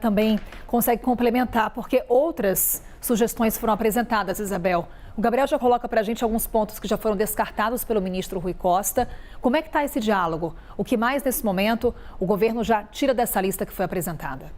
Também consegue complementar, porque outras sugestões foram apresentadas, Isabel. O Gabriel já coloca para a gente alguns pontos que já foram descartados pelo ministro Rui Costa. Como é que está esse diálogo? O que mais, nesse momento, o governo já tira dessa lista que foi apresentada?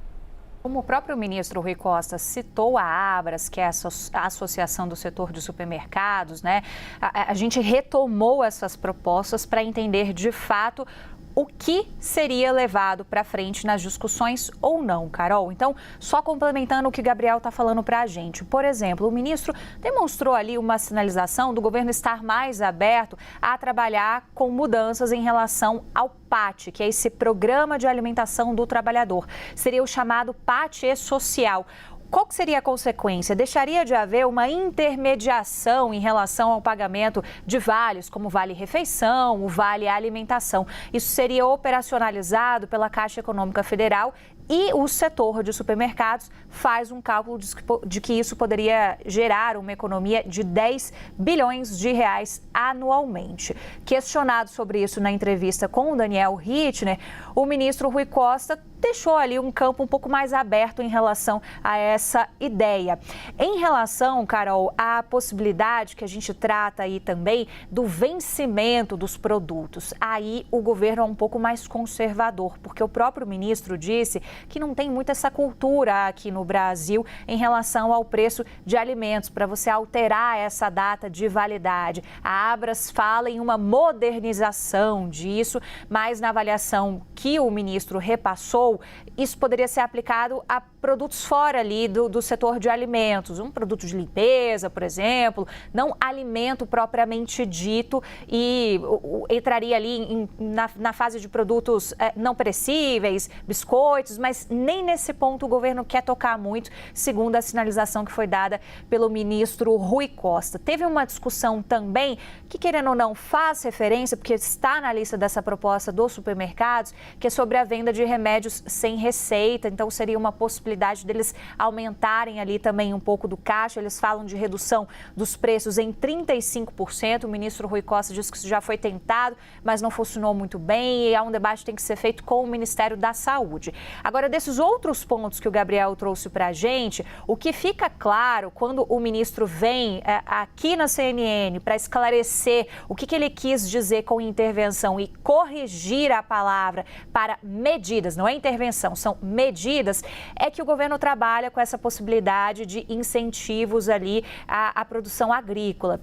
Como o próprio ministro Rui Costa citou a Abras, que é a Associação do Setor de Supermercados, né? A gente retomou essas propostas para entender de fato o que seria levado para frente nas discussões ou não, Carol. Então, só complementando o que o Gabriel está falando para a gente. Por exemplo, o ministro demonstrou ali uma sinalização do governo estar mais aberto a trabalhar com mudanças em relação ao PAT, que é esse Programa de Alimentação do Trabalhador. Seria o chamado PAT E-Social. Qual que seria a consequência? Deixaria de haver uma intermediação em relação ao pagamento de vales, como o Vale Refeição, o Vale Alimentação. Isso seria operacionalizado pela Caixa Econômica Federal e o setor de supermercados faz um cálculo de que isso poderia gerar uma economia de 10 bilhões de reais anualmente. Questionado sobre isso na entrevista com o Daniel Rittner, o ministro Rui Costa deixou ali um campo um pouco mais aberto em relação a essa ideia. Em relação, Carol, à possibilidade que a gente trata aí também do vencimento dos produtos, aí o governo é um pouco mais conservador, porque o próprio ministro disse que não tem muito essa cultura aqui no Brasil em relação ao preço de alimentos, para você alterar essa data de validade. A Abras fala em uma modernização disso, mas na avaliação que o ministro repassou, isso poderia ser aplicado a produtos fora ali do setor de alimentos, um produto de limpeza, por exemplo, não alimento propriamente dito e entraria ali na fase de produtos não perecíveis, biscoitos, mas nem nesse ponto o governo quer tocar muito, segundo a sinalização que foi dada pelo ministro Rui Costa. Teve uma discussão também que, querendo ou não, faz referência, porque está na lista dessa proposta dos supermercados, que é sobre a venda de remédios sem receita, então seria uma possibilidade deles aumentarem ali também um pouco do caixa. Eles falam de redução dos preços em 35%. O ministro Rui Costa disse que isso já foi tentado, mas não funcionou muito bem e há um debate que tem que ser feito com o Ministério da Saúde. Agora, desses outros pontos que o Gabriel trouxe para a gente, o que fica claro quando o ministro vem aqui na CNN para esclarecer o que ele quis dizer com intervenção e corrigir a palavra para medidas, não é intervenção, são medidas, é que o governo trabalha com essa possibilidade de incentivos ali à produção agrícola.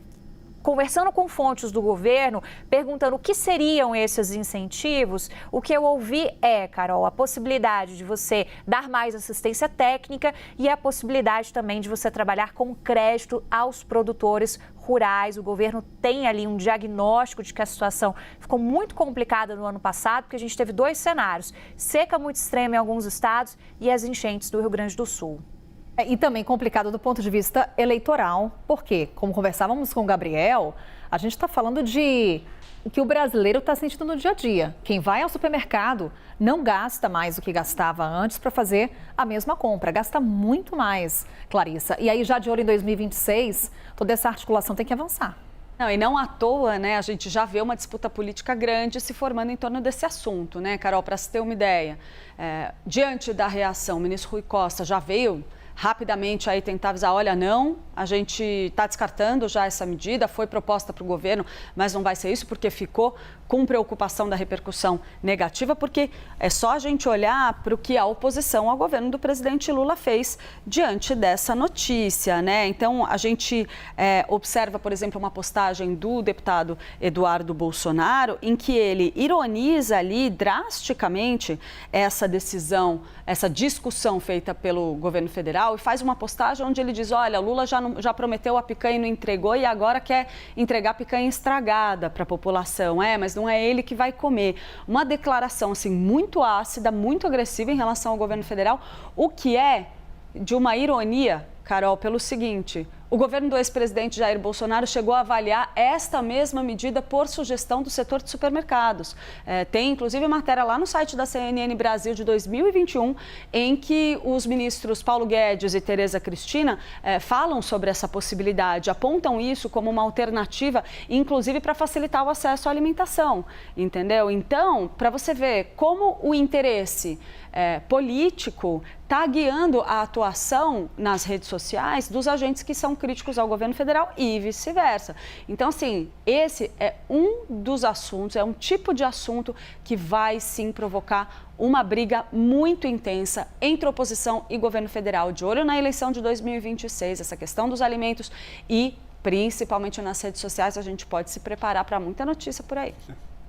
Conversando com fontes do governo, perguntando o que seriam esses incentivos, o que eu ouvi é, Carol, a possibilidade de você dar mais assistência técnica e a possibilidade também de você trabalhar com crédito aos produtores rurais. O governo tem ali um diagnóstico de que a situação ficou muito complicada no ano passado, porque a gente teve dois cenários: seca muito extrema em alguns estados e as enchentes do Rio Grande do Sul. E também complicado do ponto de vista eleitoral, porque, como conversávamos com o Gabriel, a gente está falando de o que o brasileiro está sentindo no dia a dia. Quem vai ao supermercado não gasta mais do que gastava antes para fazer a mesma compra, gasta muito mais, Clarissa. E aí, já de olho em 2026, toda essa articulação tem que avançar. Não, e não à toa, né, a gente já vê uma disputa política grande se formando em torno desse assunto, né, Carol, para se ter uma ideia. Diante da reação, o ministro Rui Costa já veio rapidamente aí tentar avisar, olha, não, a gente está descartando já essa medida, foi proposta para o governo, mas não vai ser isso, porque ficou com preocupação da repercussão negativa, porque é só a gente olhar para o que a oposição ao governo do presidente Lula fez diante dessa notícia, né? Então, a gente observa, por exemplo, uma postagem do deputado Eduardo Bolsonaro, em que ele ironiza ali drasticamente essa decisão, essa discussão feita pelo governo federal, e faz uma postagem onde ele diz, olha, Lula já prometeu a picanha e não entregou e agora quer entregar picanha estragada para a população, mas não é ele que vai comer. Uma declaração assim muito ácida, muito agressiva em relação ao governo federal, o que é de uma ironia, Carol, pelo seguinte: o governo do ex-presidente Jair Bolsonaro chegou a avaliar esta mesma medida por sugestão do setor de supermercados. Tem, inclusive, matéria lá no site da CNN Brasil de 2021, em que os ministros Paulo Guedes e Tereza Cristina falam sobre essa possibilidade, apontam isso como uma alternativa, inclusive para facilitar o acesso à alimentação, entendeu? Então, para você ver como o interesse político está guiando a atuação nas redes sociais dos agentes que são críticos ao governo federal e vice-versa. Então, assim, esse é um dos assuntos, é um tipo de assunto que vai sim provocar uma briga muito intensa entre oposição e governo federal, de olho na eleição de 2026, essa questão dos alimentos e, principalmente nas redes sociais, a gente pode se preparar para muita notícia por aí.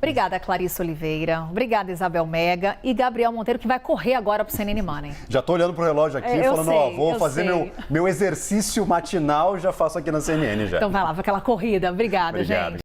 Obrigada, Clarissa Oliveira. Obrigada, Isabel Mega e Gabriel Monteiro, que vai correr agora para o CNN Money. Já estou olhando para o relógio aqui, falando, vou fazer meu exercício matinal, já faço aqui na CNN já. Então vai lá, para aquela corrida. Obrigada, gente.